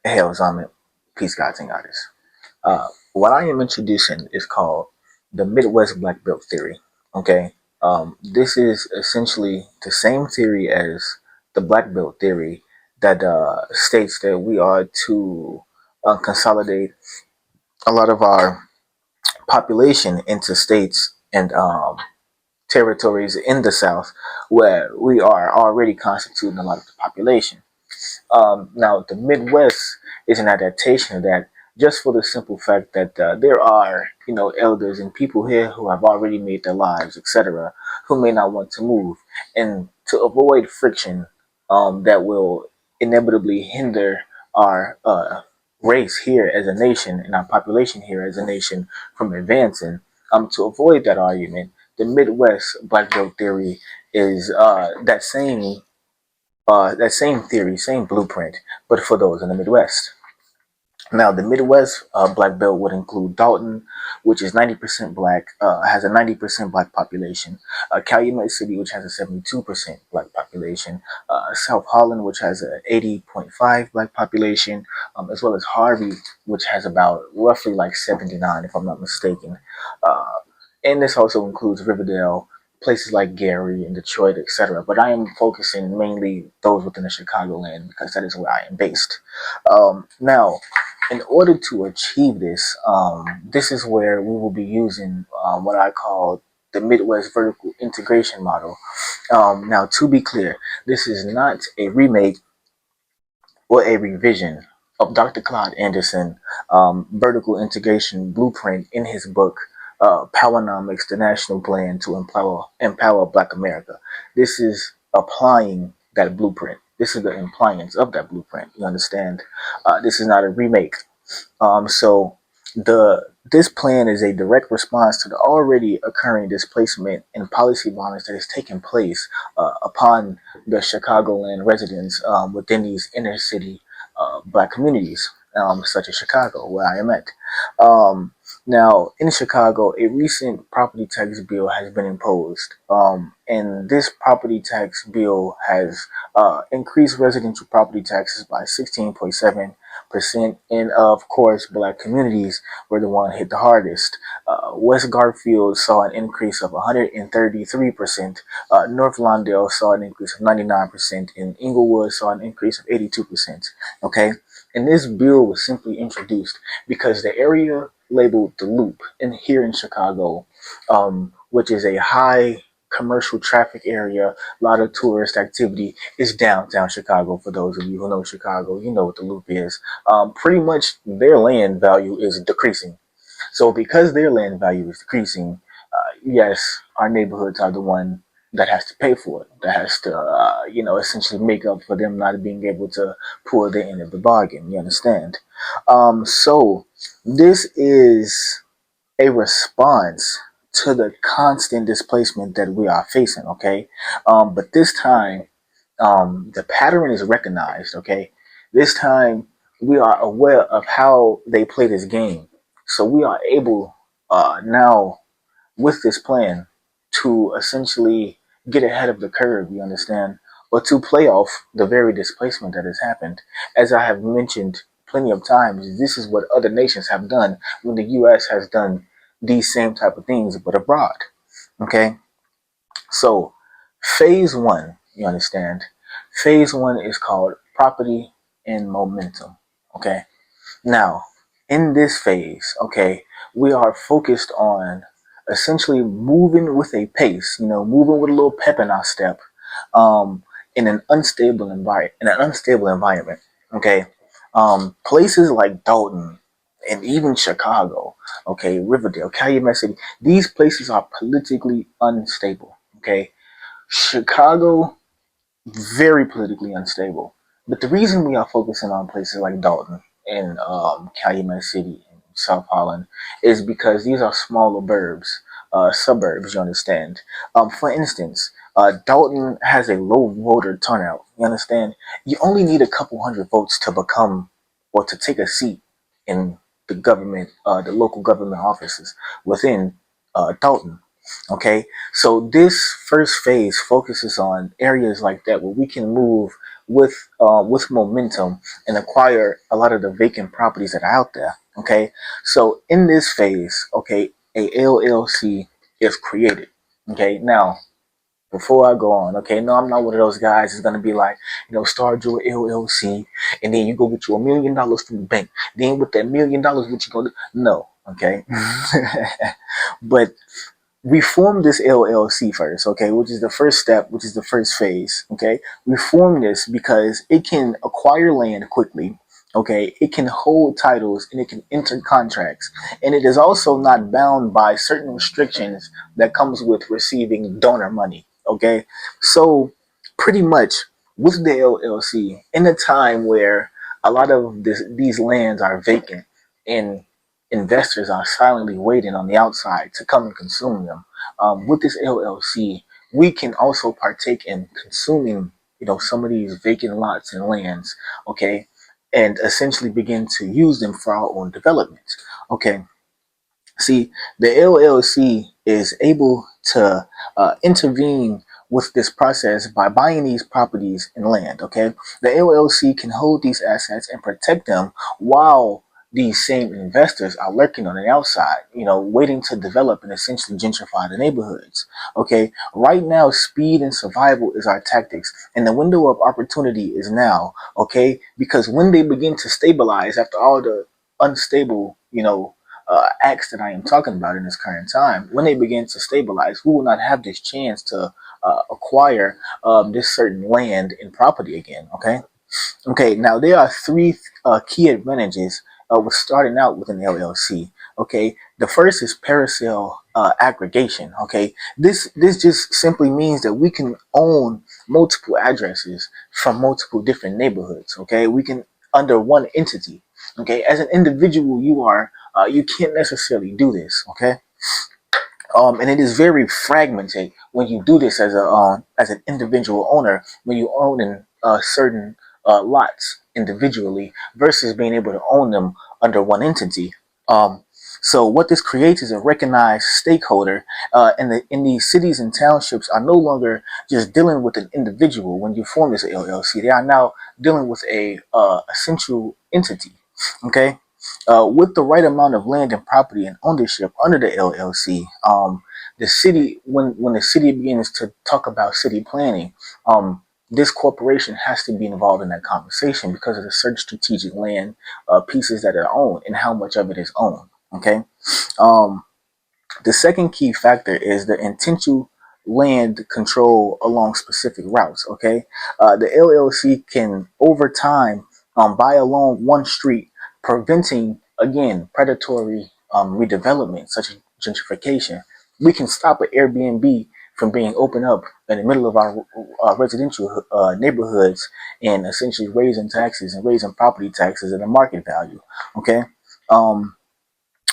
Hail Zamint, peace gods and goddess. What I am introducing is called the Midwest Black Belt Theory. Okay, this is essentially the same theory as the Black Belt Theory that states that we are to consolidate a lot of our population into states and territories in the South where we are already constituting a lot of the population. Now, the Midwest is an adaptation of that, just for the simple fact that there are, elders and people here who have already made their lives, etc., who may not want to move, and to avoid friction that will inevitably hinder our race here as a nation and our population here as a nation from advancing. To avoid that argument, the Midwest Black Belt theory is that same theory, same blueprint, but for those in the Midwest. Now, the Midwest black belt would include Dalton, which is 90% black, has a 90% black population. Calumet City, which has a 72% black population. South Holland, which has a 80.5 black population, as well as Harvey, which has about roughly like 79, if I'm not mistaken. Uh, and this also includes Riverdale, places like Gary and Detroit, etc. But I am focusing mainly those within the Chicagoland because that is where I am based. Now, in order to achieve this, this is where we will be using what I call the Midwest vertical integration model. Now, to be clear, this is not a remake or a revision of Dr. Claude Anderson vertical integration blueprint in his book Powernomics, the National Plan to Empower Black America. This is applying that blueprint. This is the appliance of that blueprint. You understand? This is not a remake. So this plan is a direct response to the already occurring displacement and policy violence that has taken place upon the Chicagoland residents within these inner city black communities, such as Chicago, where I am at. Um, Now, in Chicago, a recent property tax bill has been imposed, and this property tax bill has increased residential property taxes by 16.7%, and of course, black communities were the one hit the hardest. West Garfield saw an increase of 133%. North Lawndale saw an increase of 99%, and Inglewood saw an increase of 82%. Okay, and this bill was simply introduced because the area labeled the Loop in here in Chicago, which is a high commercial traffic area, a lot of tourist activity, is downtown Chicago. For those of you who know Chicago, you know what the Loop is. Pretty much their land value is decreasing. So because their land value is decreasing, yes, our neighborhoods are the one that has to pay for it. That has to, essentially make up for them not being able to pull the end of the bargain. You understand? So this is a response to the constant displacement that we are facing. Okay, but this time the pattern is recognized. Okay, this time we are aware of how they play this game, so we are able now with this plan to essentially get ahead of the curve, you understand, or to play off the very displacement that has happened. As I have mentioned plenty of times, this is what other nations have done when the US has done these same type of things, but abroad. Okay? So, phase one, you understand? Phase one is called property and momentum. Okay? Now, in this phase, okay, we are focused on essentially moving with a pace, moving with a little pep in our step, in an unstable environment. Okay, places like Dalton and even Chicago, okay, Riverdale, Calumet City, these places are politically unstable. Okay, Chicago, very politically unstable. But the reason we are focusing on places like Dalton and Calumet City and South Holland is because these are smaller suburbs, you understand. For instance, Dalton has a low voter turnout, you understand. You only need a couple hundred votes to become or to take a seat in the local government offices within Dalton. Okay, so this first phase focuses on areas like that where we can move with momentum and acquire a lot of the vacant properties that are out there. Okay, so in this phase, okay, a LLC is created. Okay, now before I go on, okay, no, I'm not one of those guys that's gonna be like, start your LLC, and then you go get you $1 million from the bank. Then with that $1 million, what you gonna do? No, okay. But we form this LLC first, okay, which is the first step, which is the first phase, okay. We form this because it can acquire land quickly, okay. It can hold titles and it can enter contracts, and it is also not bound by certain restrictions that comes with receiving donor money, okay. So pretty much with the LLC, in a time where a lot of these lands are vacant and investors are silently waiting on the outside to come and consume them. With this LLC, we can also partake in consuming, some of these vacant lots and lands, okay, and essentially begin to use them for our own development. Okay, see, the LLC is able to intervene with this process by buying these properties and land. Okay, the LLC can hold these assets and protect them while these same investors are lurking on the outside, waiting to develop and essentially gentrify the neighborhoods. Okay, right now, speed and survival is our tactics, and the window of opportunity is now. Okay, because when they begin to stabilize after all the unstable, acts that I am talking about in this current time, when they begin to stabilize, we will not have this chance to acquire this certain land and property again. Okay. Okay. Now there are three key advantages with starting out with an LLC. Okay. The first is parasale aggregation. Okay. This just simply means that we can own multiple addresses from multiple different neighborhoods. Okay. We can under one entity. Okay. As an individual, you can't necessarily do this. Okay. And it is very fragmented when you do this as an individual owner, when you own in certain lots individually versus being able to own them under one entity. Um, so what this creates is a recognized stakeholder, and in these cities and townships are no longer just dealing with an individual. When you form this LLC, they are now dealing with a central entity. Okay. With the right amount of land and property and ownership under the LLC, the city, when the city begins to talk about city planning, this corporation has to be involved in that conversation because of the certain strategic land pieces that are owned and how much of it is owned. Okay. Um, the second key factor is the intentional land control along specific routes. Okay, the LLC can over time buy along one street, preventing again predatory redevelopment such as gentrification. We can stop an Airbnb from being opened up in the middle of our residential neighborhoods and essentially raising taxes and raising property taxes and the market value. Okay. Um,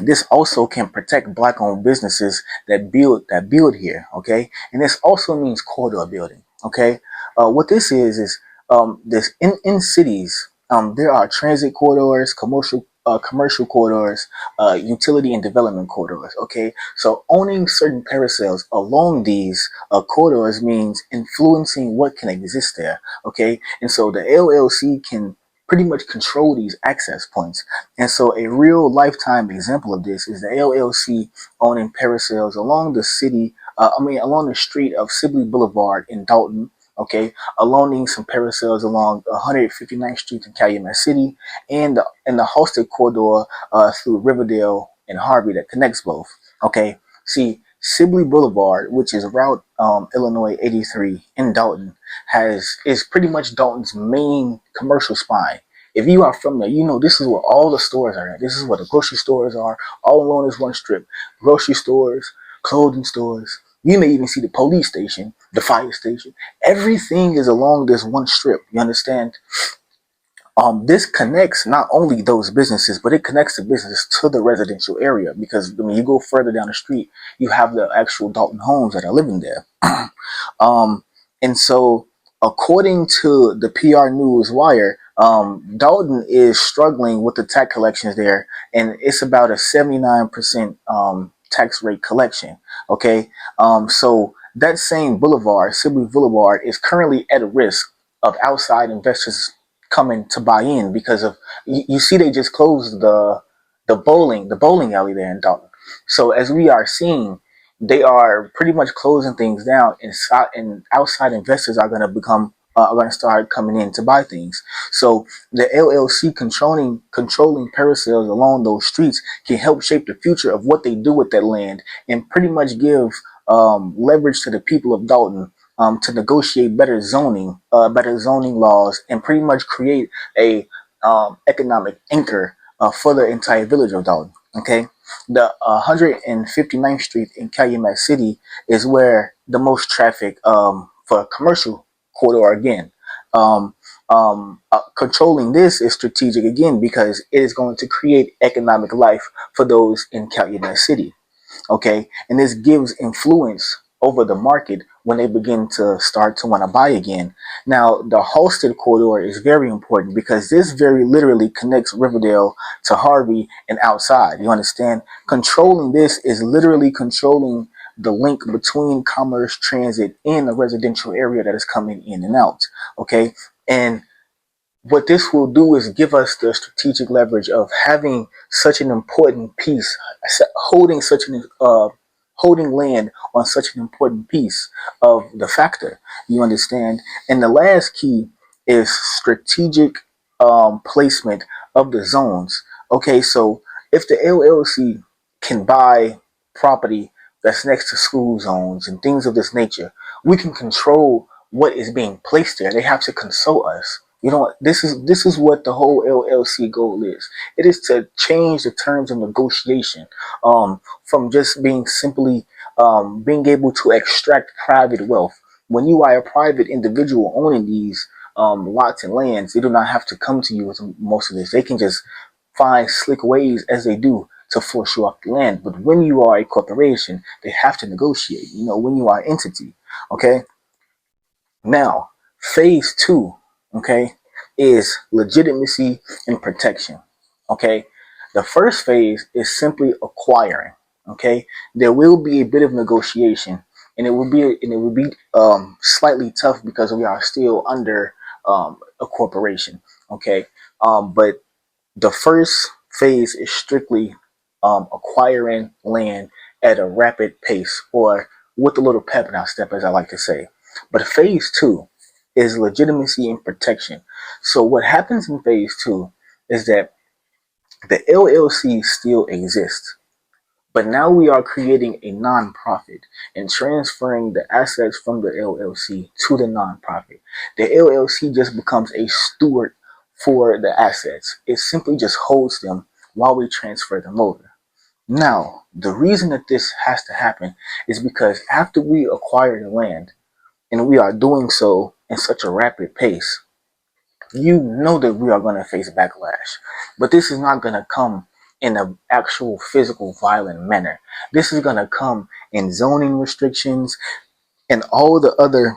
this also can protect black-owned businesses that build here. Okay, and this also means corridor building. Okay, what this is this in cities. There are transit corridors, commercial corridors, utility and development corridors. Okay, so owning certain paracels along these corridors means influencing what can exist there. Okay, and so the LLC can pretty much control these access points. And so a real lifetime example of this is the LLC owning paracels along along the street of Sibley Boulevard in Dalton. Okay, owning some paracels along 159th Street in Calumet City, and the Halsted corridor through Riverdale and Harvey that connects both. Okay, see, Sibley Boulevard, which is Route Illinois 83 in Dalton, is pretty much Dalton's main commercial spine. If you are from there, you know this is where all the stores are at. This is where the grocery stores are, all along this one strip. Grocery stores, clothing stores. You may even see the police station, the fire station. Everything is along this one strip. You understand? This connects not only those businesses, but it connects the business to the residential area because when you go further down the street, you have the actual Dalton homes that are living there. Um, and so, according to the PR News Wire, Dalton is struggling with the tax collections there, and it's about a 79% tax rate collection. Okay, so that same boulevard, Sibley Boulevard, is currently at risk of outside investors coming to buy in because of you see they just closed the bowling alley there in Dalton. So as we are seeing, they are pretty much closing things down, and outside investors are going to are going to start coming in to buy things. So the LLC controlling parasales along those streets can help shape the future of what they do with that land, and pretty much give leverage to the people of Dalton to negotiate better zoning laws, and pretty much create a economic anchor for the entire village of Dalton. Okay, the 159th Street in Calumet City is where the most traffic for a commercial corridor again. Controlling this is strategic again because it is going to create economic life for those in Calumet City. Okay, and this gives influence over the market when they begin to start to want to buy again. Now the Halsted corridor is very important because this very literally connects Riverdale to Harvey and outside. You understand? Controlling this is literally controlling the link between commerce, transit, and the residential area that is coming in and out. Okay, and what this will do is give us the strategic leverage of having such an important piece, holding such an holding land on such an important piece of the factor. You understand? And the last key is strategic placement of the zones. Okay, so if the LLC can buy property that's next to school zones and things of this nature, we can control what is being placed there. They have to consult us. You know what? This is what the whole LLC goal is. It is to change the terms of negotiation from just being simply being able to extract private wealth. When you are a private individual owning these lots and lands, they do not have to come to you with most of this. They can just find slick ways as they do to force you off the land. But when you are a corporation, they have to negotiate. You know, when you are an entity, okay. Now, phase two, okay, is legitimacy and protection. Okay, the first phase is simply acquiring. Okay, there will be a bit of negotiation, and it will be slightly tough because we are still under a corporation. Okay, but the first phase is strictly acquiring land at a rapid pace, or with a little pep in our step, as I like to say. But phase two is legitimacy and protection. So what happens in phase two is that the LLC still exists, but now we are creating a nonprofit and transferring the assets from the LLC to the nonprofit. The LLC just becomes a steward for the assets. It simply just holds them while we transfer them over. Now, the reason that this has to happen is because after we acquire the land, and we are doing so in such a rapid pace, you know that we are going to face backlash. But this is not going to come in an actual physical violent manner. This is going to come in zoning restrictions and all the other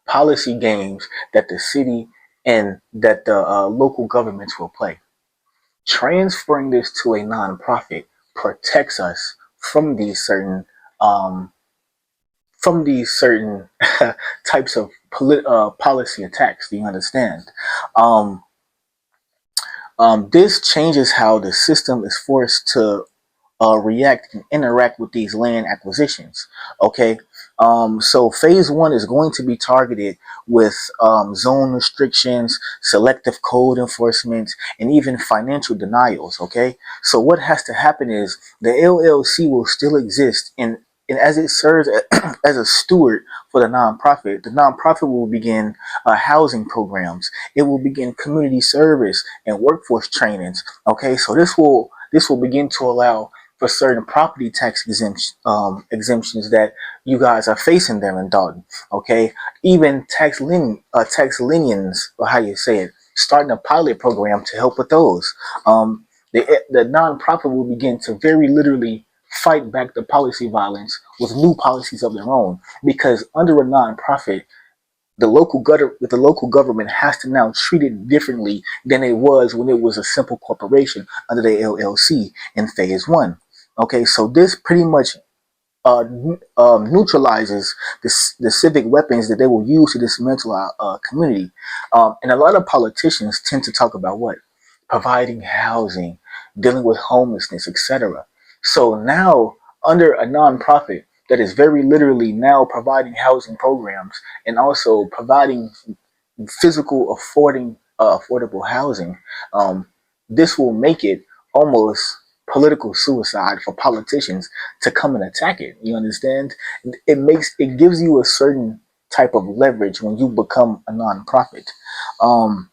policy games that the city and that the local governments will play. Transferring this to a nonprofit protects us from these certain um, types of policy attacks. Do you understand? Um, this changes how the system is forced to react and interact with these land acquisitions. Okay, so phase one is going to be targeted with zone restrictions, selective code enforcement, and even financial denials. Okay, so what has to happen is the LLC will still exist, and as it serves as a steward for the nonprofit will begin housing programs. It will begin community service and workforce trainings. Okay, so this will begin to allow for certain property tax exemptions that you guys are facing there in Dalton. Okay, even tax liens, or how you say it, starting a pilot program to help with those. The nonprofit will begin to very literally fight back the policy violence with new policies of their own, because under a nonprofit, the local government has to now treat it differently than it was when it was a simple corporation under the LLC in phase one. Okay, so this pretty much neutralizes the civic weapons that they will use to dismantle our community. And a lot of politicians tend to talk about what? Providing housing, dealing with homelessness, etc. So now, under a nonprofit that is very literally now providing housing programs and also providing physical affordable housing, um, this will make it almost political suicide for politicians to come and attack it. You understand? It gives you a certain type of leverage when you become a nonprofit. Um,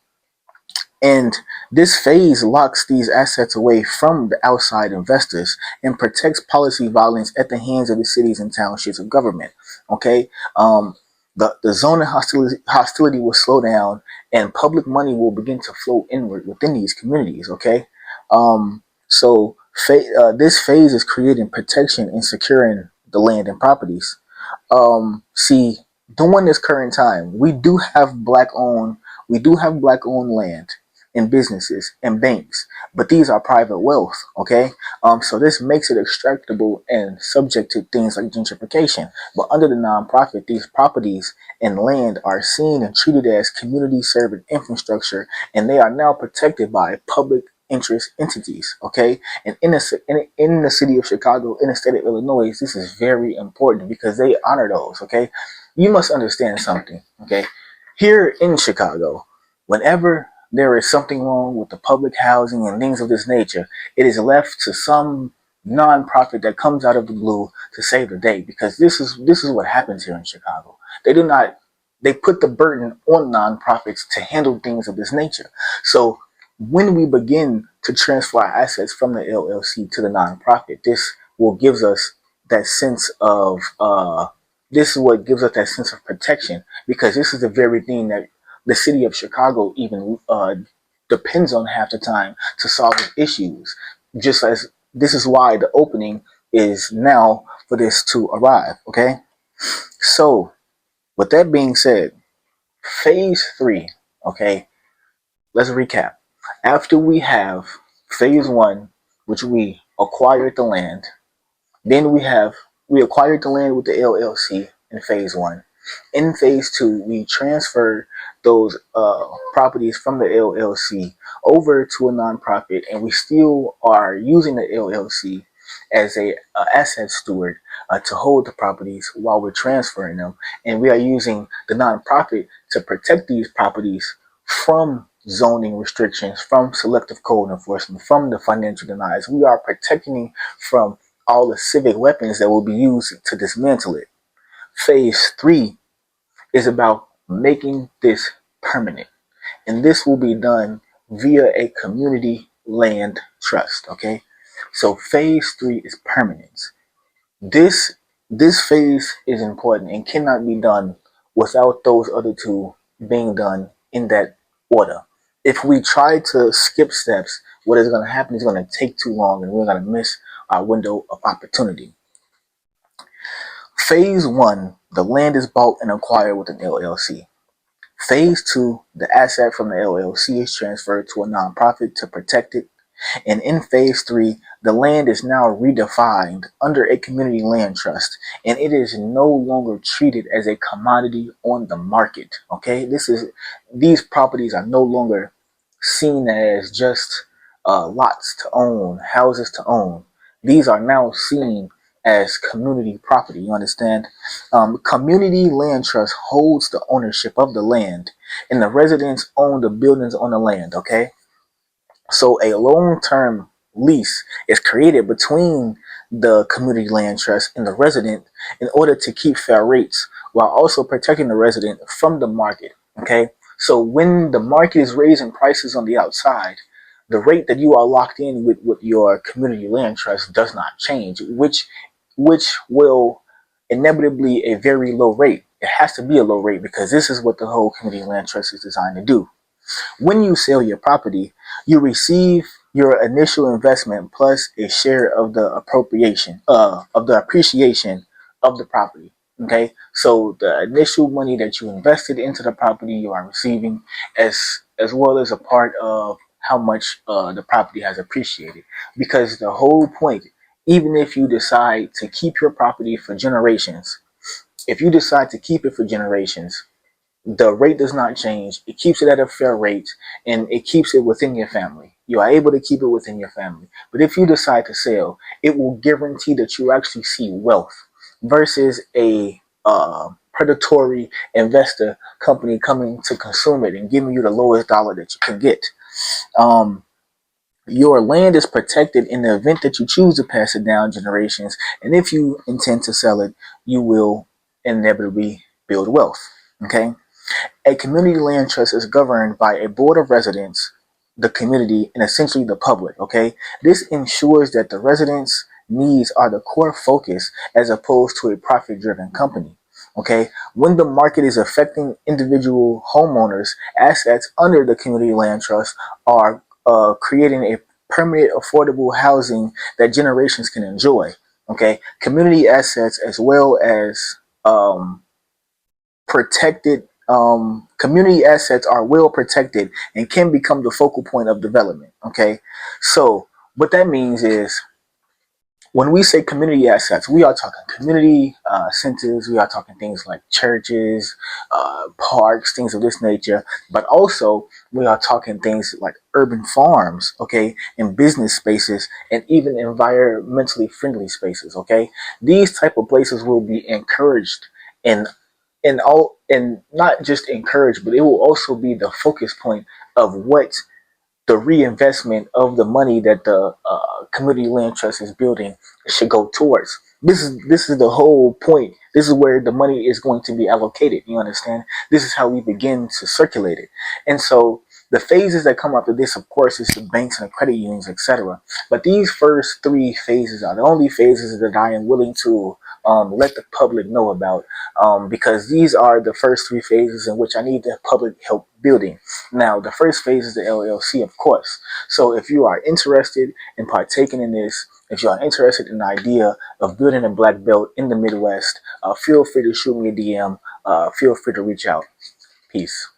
and this phase locks these assets away from the outside investors and protects policy violence at the hands of the cities and townships of government. Okay, the zoning hostility will slow down, and public money will begin to flow inward within these communities. Okay, this phase is creating protection and securing the land and properties. See, during this current time, we do have black owned land and businesses and banks, but these are private wealth. Okay, so this makes it extractable and subject to things like gentrification. But under the nonprofit, these properties and land are seen and treated as community serving infrastructure, and they are now protected by public interest entities. Okay, and in the city of Chicago, in the state of Illinois, this is very important because they honor those. Okay, you must understand something. Okay, here in Chicago, whenever there is something wrong with the public housing and things of this nature, it is left to some nonprofit that comes out of the blue to save the day, because this is what happens here in Chicago. They do not they put the burden on nonprofits to handle things of this nature. So when we begin to transfer our assets from the LLC to the nonprofit, that sense of this is what gives us that sense of protection, because this is the very thing that the city of Chicago even depends on half the time to solve issues. Just as this is why the opening is now for this to arrive. Okay, so with that being said, phase three. Okay, let's recap. After we have phase one, which we acquired the land, then we acquired the land with the LLC in phase one. In phase two, we transferred those properties from the LLC over to a nonprofit, and we still are using the LLC as a asset steward to hold the properties while we're transferring them, and we are using the nonprofit to protect these properties from zoning restrictions, from selective code enforcement, from the financial deniers. We are protecting from all the civic weapons that will be used to dismantle it. Phase three is about making this permanent, and this will be done via a community land trust. Okay, so phase three is permanence. This phase is important and cannot be done without those other two being done in that order. If we try to skip steps, what is going to happen is going to take too long, and we're going to miss our window of opportunity. Phase one, the land is bought and acquired with an LLC. Phase two, the asset from the LLC is transferred to a nonprofit to protect it. And in phase three, the land is now redefined under a community land trust, and it is no longer treated as a commodity on the market. Okay, these properties are no longer seen as just lots to own, houses to own. These are now seen as community property. You understand? Community land trust holds the ownership of the land, and the residents own the buildings on the land. Okay, so a long-term lease is created between the community land trust and the resident in order to keep fair rates while also protecting the resident from the market. Okay, so when the market is raising prices on the outside, the rate that you are locked in with your community land trust does not change, which will inevitably a very low rate. It has to be a low rate because this is what the whole community land trust is designed to do. When you sell your property, you receive your initial investment plus a share of the appreciation of the property. Okay, so the initial money that you invested into the property, you are receiving, as well as a part of how much the property has appreciated. Because the whole point even if you decide to keep your property for generations, if you decide to keep it for generations, the rate does not change. It keeps it at a fair rate, and it keeps it within your family. You are able to keep it within your family. But if you decide to sell, it will guarantee that you actually see wealth versus a predatory investor company coming to consume it and giving you the lowest dollar that you can get. Um, your land is protected in the event that you choose to pass it down generations, and if you intend to sell it, you will inevitably build wealth. Okay. A community land trust is governed by a board of residents, the community, and essentially the public. Okay, this ensures that the residents' needs are the core focus as opposed to a profit-driven company. Okay, when the market is affecting individual homeowners, assets under the community land trust are creating a permanent, affordable housing that generations can enjoy. Okay, community assets as well as protected community assets are well protected and can become the focal point of development. Okay, so what that means is when we say community assets, we are talking community centers, we are talking things like churches, parks, things of this nature, but also we are talking things like urban farms, okay, and business spaces, and even environmentally friendly spaces. Okay, these type of places will be encouraged and and not just encouraged, but it will also be the focus point of what the reinvestment of the money that the community land trust is building should go towards. This is the whole point. This is where the money is going to be allocated. You understand? This is how we begin to circulate it. And so the phases that come after this, of course, is the banks and the credit unions, etc. But these first three phases are the only phases that I am willing to let the public know about, because these are the first three phases in which I need the public help building. Now, the first phase is the LLC, of course. So if you are interested in partaking in this, if you are interested in the idea of building a black belt in the Midwest, feel free to shoot me a DM. Feel free to reach out. Peace.